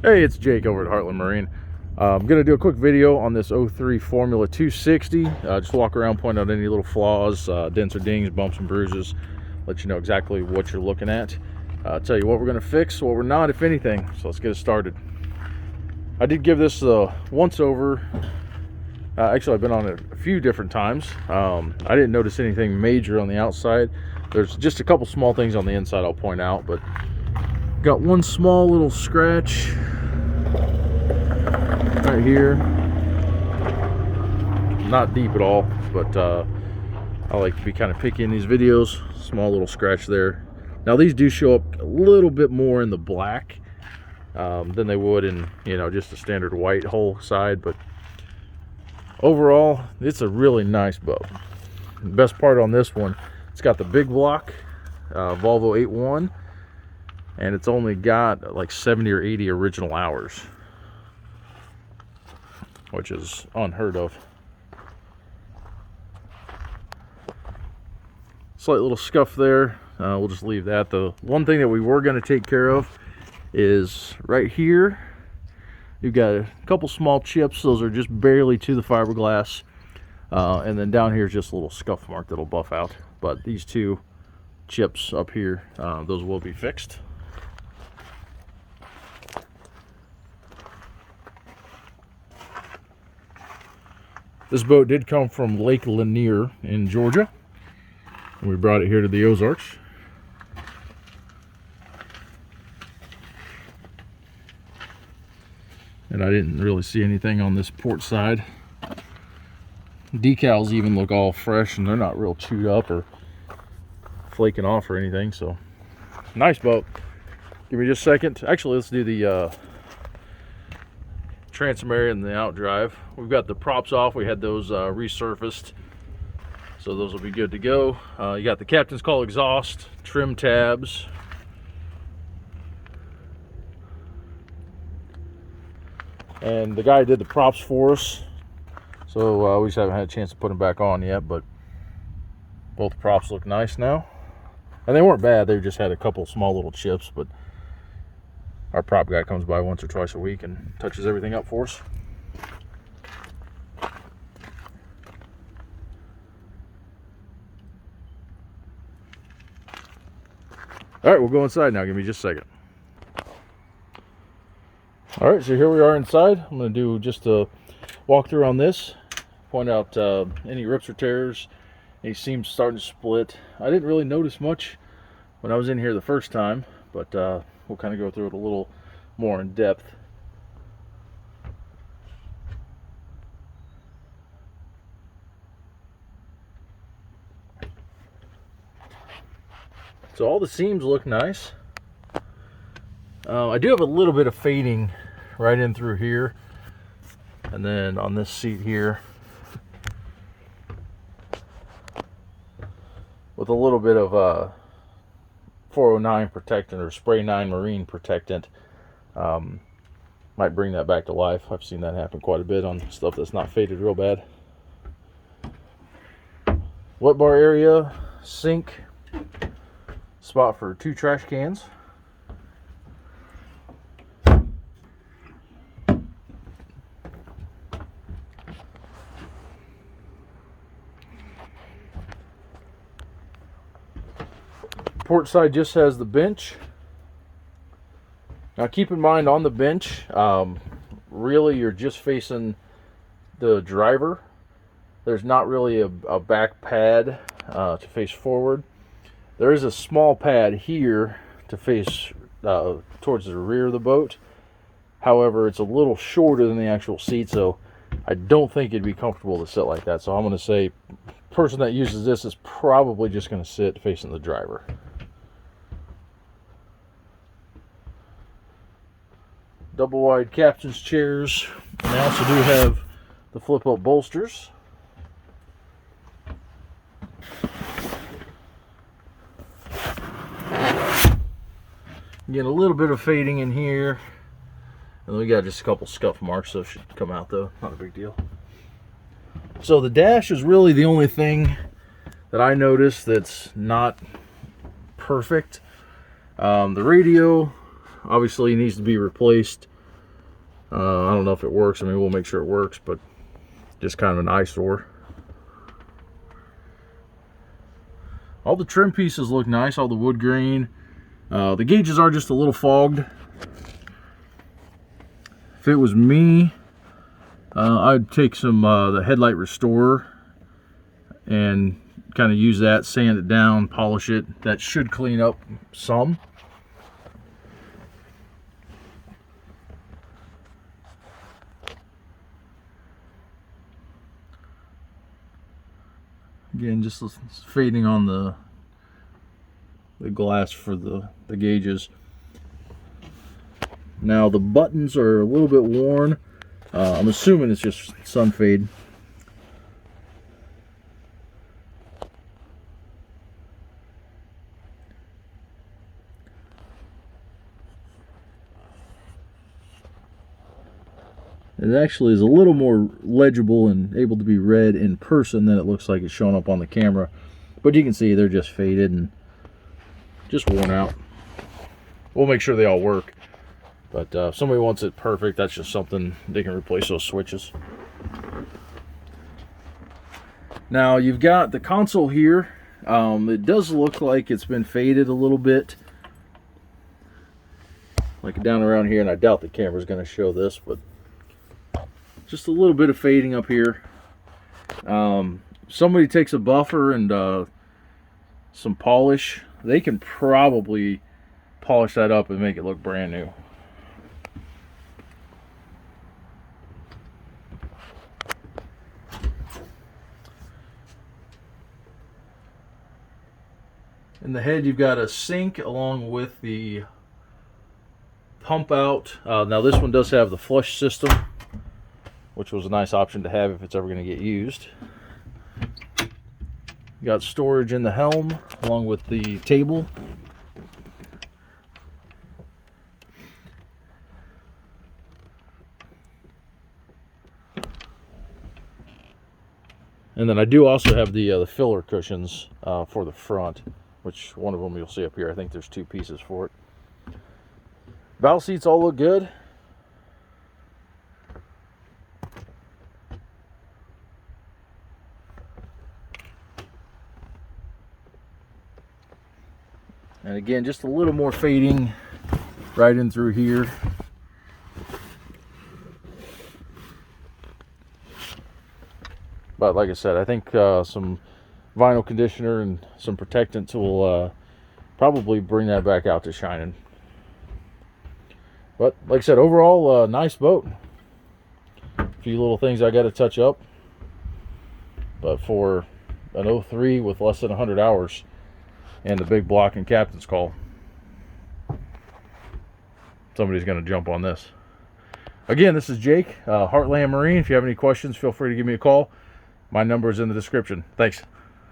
Hey, it's Jake over at Heartland Marine. I'm going to do a quick video on this 03 Formula 260. Just walk around, point out any little flaws, dents or dings, bumps and bruises, let you know exactly what you're looking at. Tell you what we're going to fix, what we're not, if anything. So let's get it started. I did give this a once over. Actually, I've been on it a few different times. I didn't notice anything major on the outside. There's just a couple small things on the inside I'll point out, but got one small little scratch right here. Not deep at all, but I like to be kind of picky in these videos. Small little scratch there. Now these do show up a little bit more in the black than they would in, you know, just a standard white hull side, but overall it's a really nice boat. The best part on this one, it's got the big block Volvo 8.1, and it's only got like 70 or 80 original hours, which is unheard of. Slight little scuff there. We'll just leave that. The one thing that we were going to take care of is right here. You've got a couple small chips. Those are just barely to the fiberglass. And then down here is just a little scuff mark that'll buff out. But these two chips up here, those will be fixed. This boat did come from Lake Lanier in Georgia. And we brought it here to the Ozarks. And I didn't really see anything on this port side. Decals even look all fresh, and they're not real chewed up or flaking off or anything. So nice boat. Give me just a second. Actually, let's do the transom area and the outdrive. We've got the props off. We had those resurfaced, so those will be good to go. You got the captain's call exhaust, trim tabs, and the guy did the props for us, so we just haven't had a chance to put them back on yet, but both props look nice now, and they weren't bad. They just had a couple small little chips, but our prop guy comes by once or twice a week and touches everything up for us. All right, we'll go inside now. Give me just a second. All right, so here we are inside. I'm going to do just a walkthrough on this, point out any rips or tears, any seams starting to split. I didn't really notice much when I was in here the first time, but we'll kind of go through it a little more in depth. So all the seams look nice. I do have a little bit of fading right in through here, and then on this seat here, with a little bit of 409 protectant or spray 9 marine protectant. Might bring that back to life. I've seen that happen quite a bit on stuff that's not faded real bad. Wet bar area, sink, spot for 2 trash cans. Port side just has the bench. Now keep in mind, on the bench, really you're just facing the driver. There's not really a back pad to face forward. There is a small pad here to face towards the rear of the boat. However, it's a little shorter than the actual seat, so I don't think it'd be comfortable to sit like that. So I'm going to say the person that uses this is probably just going to sit facing the driver. Double wide captain's chairs, and they also do have the flip up bolsters. Get a little bit of fading in here, and then we got just a couple scuff marks, so it should come out though, not a big deal. So the dash is really the only thing that I noticed that's not perfect. The radio obviously needs to be replaced. I don't know if it works. I mean, we'll make sure it works, but just kind of an eyesore. All the trim pieces look nice, all the wood grain. The gauges are just a little fogged. If it was me, I'd take some the headlight restorer and kind of use that, sand it down, polish it. That should clean up some. Again, just fading on the glass for the gauges. Now the buttons are a little bit worn. I'm assuming it's just sun fade. It actually is a little more legible and able to be read in person than it looks like it's showing up on the camera. But you can see they're just faded and just worn out. We'll make sure they all work. But if somebody wants it perfect, that's just something they can replace those switches. Now you've got the console here. It does look like it's been faded a little bit. Like down around here, and I doubt the camera's going to show this, but just a little bit of fading up here. Somebody takes a buffer and some polish, they can probably polish that up and make it look brand new. In the head, you've got a sink along with the pump out. Now this one does have the flush system, which was a nice option to have if it's ever going to get used. You got storage in the helm along with the table. And then I do also have the filler cushions for the front, which one of them you'll see up here. I think there's 2 pieces for it. Valve seats all look good. And again, just a little more fading right in through here. But like I said, I think some vinyl conditioner and some protectants will probably bring that back out to shining. But like I said, overall, nice boat. A few little things I got to touch up. But for an 03 with less than 100 hours and the big block and captain's call, somebody's going to jump on this. Again, this is Jake, Heartland Marine. If you have any questions, feel free to give me a call. My number is in the description. Thanks.